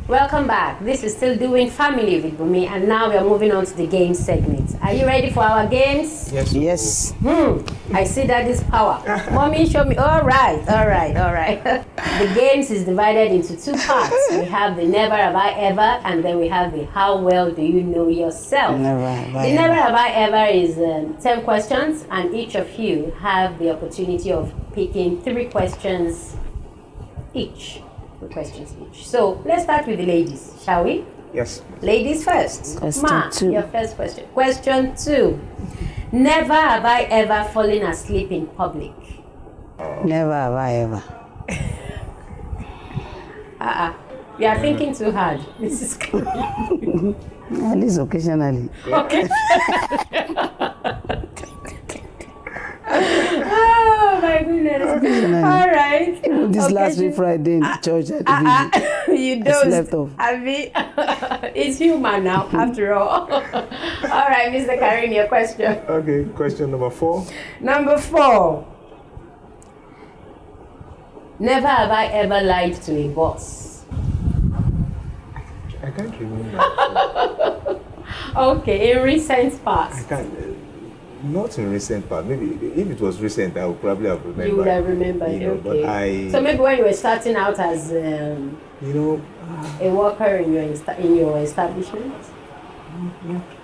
Welcome back. This is still doing family with Bumi, and now we are moving on to the game segment. Are you ready for our games? Yes. Yes. I see that is power. Mommy, show me. All right. The games is divided into two parts. We have the never have I ever, and then we have the how well do you know yourself. Never have I The never have I ever is 10 questions, and each of you have the opportunity of picking 3 questions each. 3 questions each. So let's start with the ladies, shall we? Yes. Ladies first. Question 2. Your first question. Question 2. Never have I ever fallen asleep in public. Never have I ever. You are thinking too hard. This is At least occasionally. okay. Oh my goodness. Occasionally. All right. This last week Friday in the church at the video. You I slept don't. off. I mean, it's human now, after all. All right, Mr. Karim, your question. Okay, question number 4. Number 4. Never have I ever lied to a boss. I can't remember. Okay, in recent I past. can't. Not in recent past. Maybe if it was recent, I would probably have remembered. You would have remembered, You know, okay. but So maybe when you were starting out as you know, a worker in your establishment?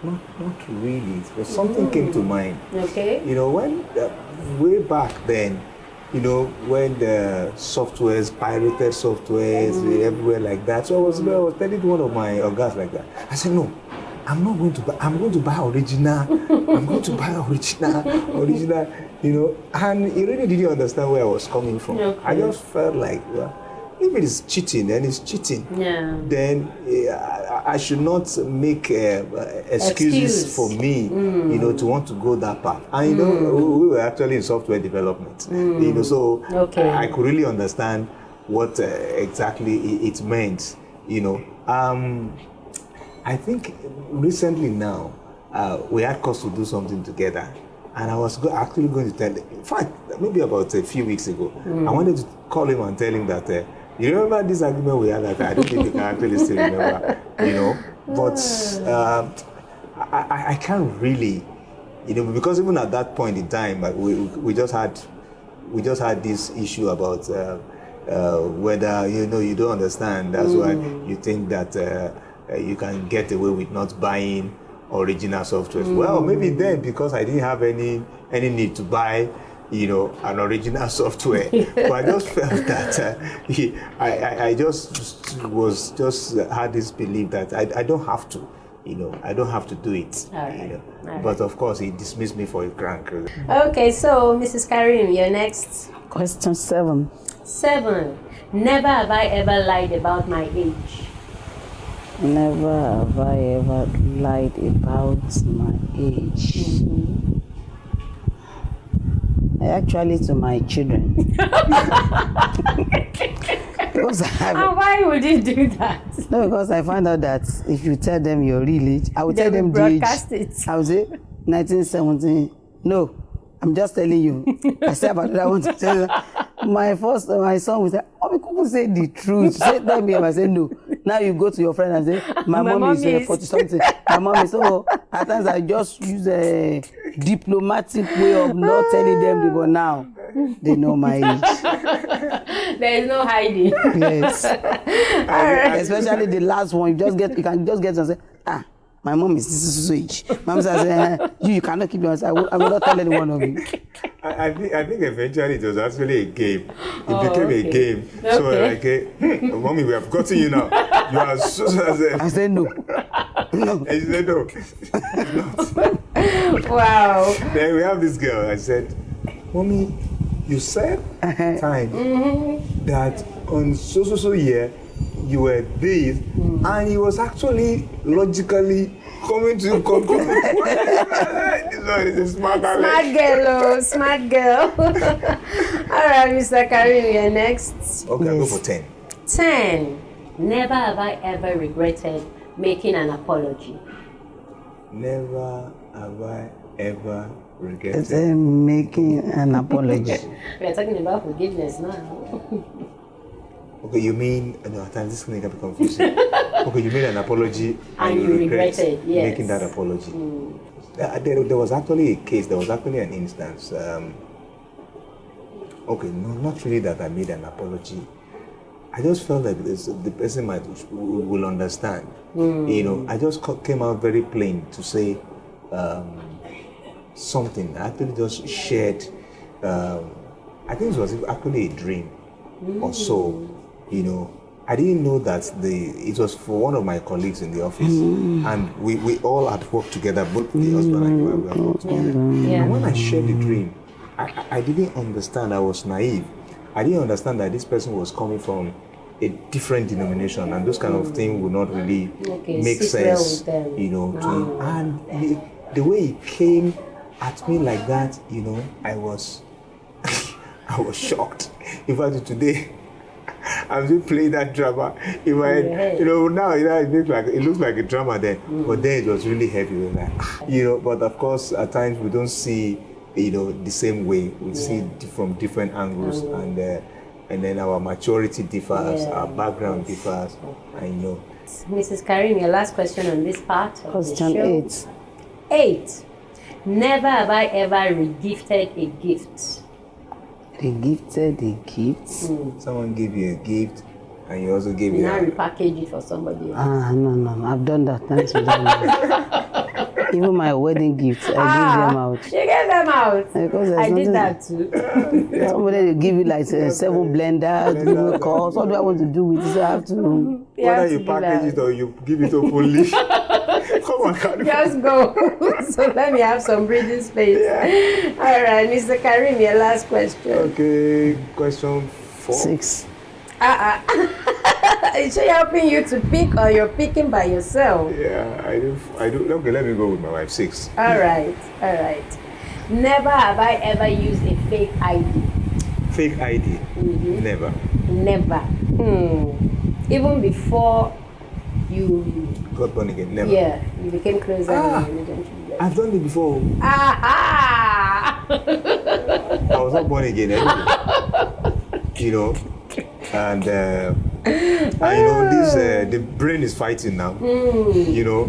not really. But something came to mind. Okay. You know, when way back then, you know, when the softwares, pirated softwares, everywhere like that. So I was telling one of my guys like that. I said, no, I'm not going to buy. I'm going to buy original. I'm going to buy original. You know, and he really didn't understand where I was coming from. Okay. I just felt like, well, if it is cheating, then it's cheating. Yeah. Then I should not make excuses for me, you know, to want to go that path. And you know, we were actually in software development, you know, so Okay. I could really understand what exactly it meant, you know. I think recently now we had cause to do something together, and I was actually going to tell him. In fact, maybe about a few weeks ago, I wanted to call him and tell him that. You remember this argument we had? That I don't think you can actually still remember, you know. But I can't really, you know, because even at that point in time, we just had this issue about whether you know you don't understand. That's why you think that you can get away with not buying original software. Well, maybe then because I didn't have any need to buy, you know, an original software. But I just felt that I just had this belief that I don't have to, you know, I don't have to do it. All You know. right. But of course, he dismissed me for a crank. Okay, so Mrs. Karim, your next. Question 7. 7. Never have I ever lied about my age. Never have I ever lied about my age. Actually, to my children. Because And why would you do that? no, because I found out that if you tell them your real age, I will They tell will them the age. broadcast it. I will say 1917. No, I'm just telling you. I said about that. I want to tell you. My son will say, "Oh, people say the truth." Say tell me, I say no. Now you go to your friend and say, "My mom is 40 something." My mom is so. At times I just use a diplomatic way of not telling them, but now they know my age. There is no hiding. Yes. Especially the last one, you can just get and say, my mom is this age. Mom says, you cannot keep your answer. I will not tell any one of you. I think eventually it was actually a game. It became okay. a game. Okay. So mommy, we have gotten you now. You are so. I said no. No. And she said no. It's not. Wow. Then we have this girl. I said, mommy, you said time that on so year you were this, and he was actually logically coming to a conclusion. This one is a smart girl. Smart girl, oh, smart girl. All right, Mr. Karim, you're next. Okay, I'll go for 10. 10. Never have I ever regretted making an apology. Never have I ever regretted. Making an apology. We are talking about forgiveness now. Okay, you mean, no, at times this thing can be confusing. Okay, you made an apology And you regretted, yes. making that apology. There was actually a case, there was actually an instance. Okay, no, not really that I made an apology. I just felt that the person will understand. You know, I just came out very plain to say something. I actually just shared, I think it was actually a dream or so. You know, I didn't know that it was for one of my colleagues in the office, and we all had worked together, both the husband and wife, we had worked together. Yeah. And when I shared the dream, I didn't understand. I was naive. I didn't understand that this person was coming from a different denomination, and those kind of things would not really make sense, you know. And the way he came at me like that, you know, I was shocked. In fact, today, I'm still playing that drama in my head. You know, now it looks like a drama then, but then it was really heavy. Like, you know, but of course, at times we don't see, you know, the same way. We see it from different angles, and then our maturity differs, our background differs, and you know. Mrs. Karim, your last question on this part of Question the show. 8. Never have I ever regifted a gift. Regifted a gift? Someone gave you a gift, and you also gave You it. now repackage it for somebody else. No, I've done that. Thanks for that. Even my wedding gifts, I give them out. You gave them out. Because I did that too. Somebody will give you like 7 blenders, give you a course. What do I want to do with it? So I have to. Whether you package it or you give it openly. Come on, Karim. Just go. So let me have some breathing space. All right, Mr. Karim, your last question. Okay, question 4. 6. Is she helping you to pick, or you're picking by yourself? Yeah, I do. Okay, let me go with my wife. 6. All right. Never have I ever used a fake ID. Fake ID? Never. Even before you Got born again? Never. Yeah, you became closer. I've done it before. Aha! I was not born again anyway. You know, and you know, this the brain is fighting now. You know,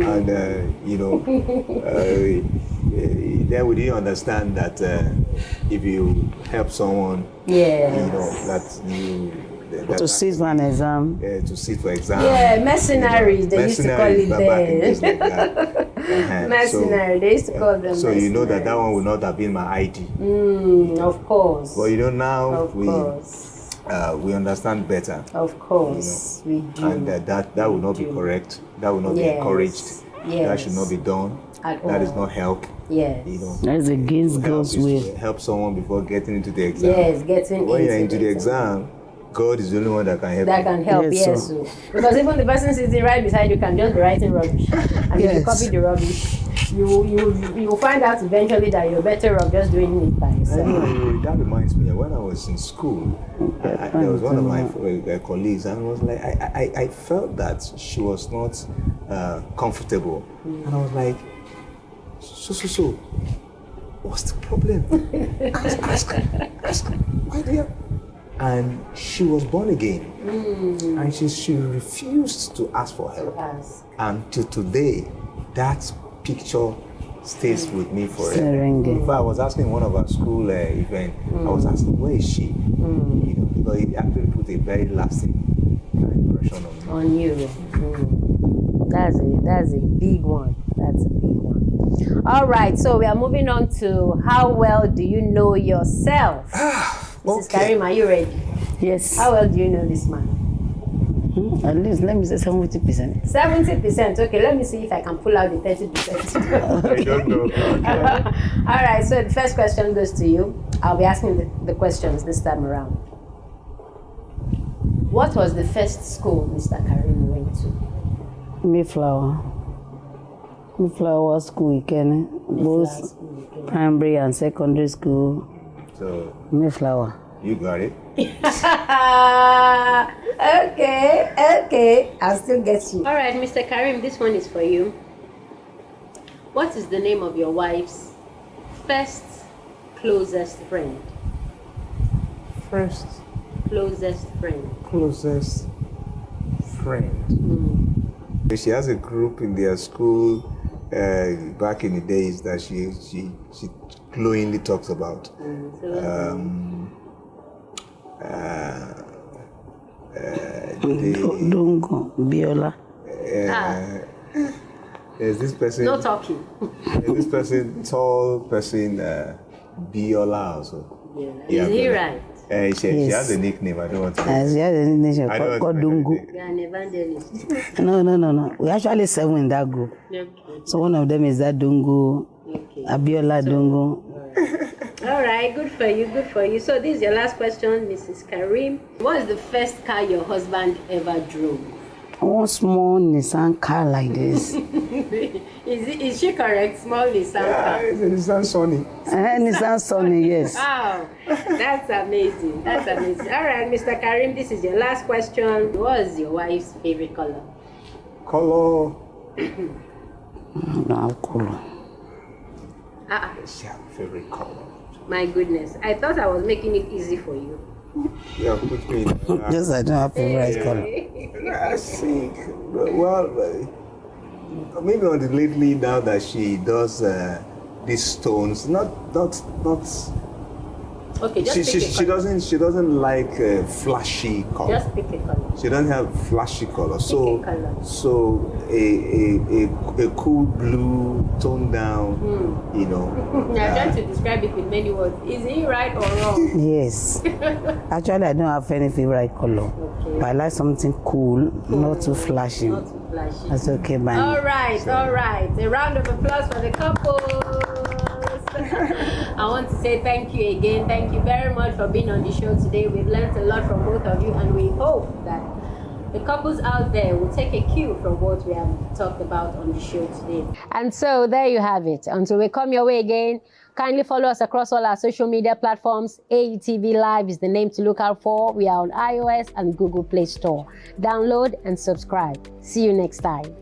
and you know, then we didn't understand that if you help someone, you know, that you. To sit for an exam. To sit for exam. Yeah, mercenaries, they used to call it there. Like Mercenary, they used to call them. So you know that one would not have been my ID. Of course. But you know now we understand better. Of course, you know, we do. And that would not be correct. That would not be encouraged. That should not be done. That is not help. Yes. You know, that's against God's will. Help someone before getting into the exam. Yes, getting when you're into the exam, God is the only one that can help. That can help, yes. So. Because even the person sitting right beside you can just be writing rubbish. And if you copy the rubbish, you find out eventually that you're better off just doing it by yourself. Anyway, that reminds me, when I was in school, there was one of my colleagues, and was like, I felt that she was not comfortable. And I was like, so, what's the problem? Ask, my dear. And she was born again, and she refused to ask for help. And till today, that picture stays with me forever. In fact, I was asking one of our school event, I was asking, where is she? You know, because it actually put a very lasting impression on me. On you. That's a big one. That's a big one. All right, so we are moving on to how well do you know yourself? Mrs. Karim, are you ready? Yes. How well do you know this man? At least let me say 70%. 70%. Okay, let me see if I can pull out the 30%. I don't know. Okay. All right, so the first question goes to you. I'll be asking the questions this time around. What was the first school Mr. Karim went to? Mayflower School, Ikene. Both primary and secondary school. So, Mayflower. You got it. Okay. I'll still get you. All right, Mr. Karim, this one is for you. What is the name of your wife's first closest friend? First closest friend. Closest friend. She has a group in their school back in the days that she glowingly talks about. Dungo, Biola. There's this person. No talking. There's this person, tall person, Biola also. Yeah. Is he right? She has a nickname. I don't want to. She has a nickname called Dungo. You are an evangelist. No. We actually 7 in that group. Okay. So one of them is that Dungo, Okay. Abiola Dungo. All right, good for you. So this is your last question, Mrs. Karim. What is the first car your husband ever drove? One small Nissan car like this. Is she correct? Small Nissan car. It's a Nissan Sony. Nissan Sony, yes. Wow, that's amazing. All right, Mr. Karim, this is your last question. What is your wife's favorite color? Color. No, color. She has a favorite color. My goodness, I thought I was making it easy for you. Yeah, put me in. Just I don't have favorite color. I think, well, maybe on the lately now that she does these stones, not. Okay, just pick a color. She doesn't like flashy color. Just pick a color. She doesn't have flashy color. So Pick a color. so a cool blue, toned down, you know. I'm trying to describe it with many words. Is he right or wrong? Yes. Actually, I don't have any favorite color. Okay. But I like something cool, not too flashy. Not too flashy. That's okay by me. All right. A round of applause for the couples. I want to say thank you again. Thank you very much for being on the show today. We've learned a lot from both of you, and we hope that the couples out there will take a cue from what we have talked about on the show today. And so there you have it. Until we come your way again, kindly follow us across all our social media platforms. AETV Live is the name to look out for. We are on iOS and Google Play Store. Download and subscribe. See you next time.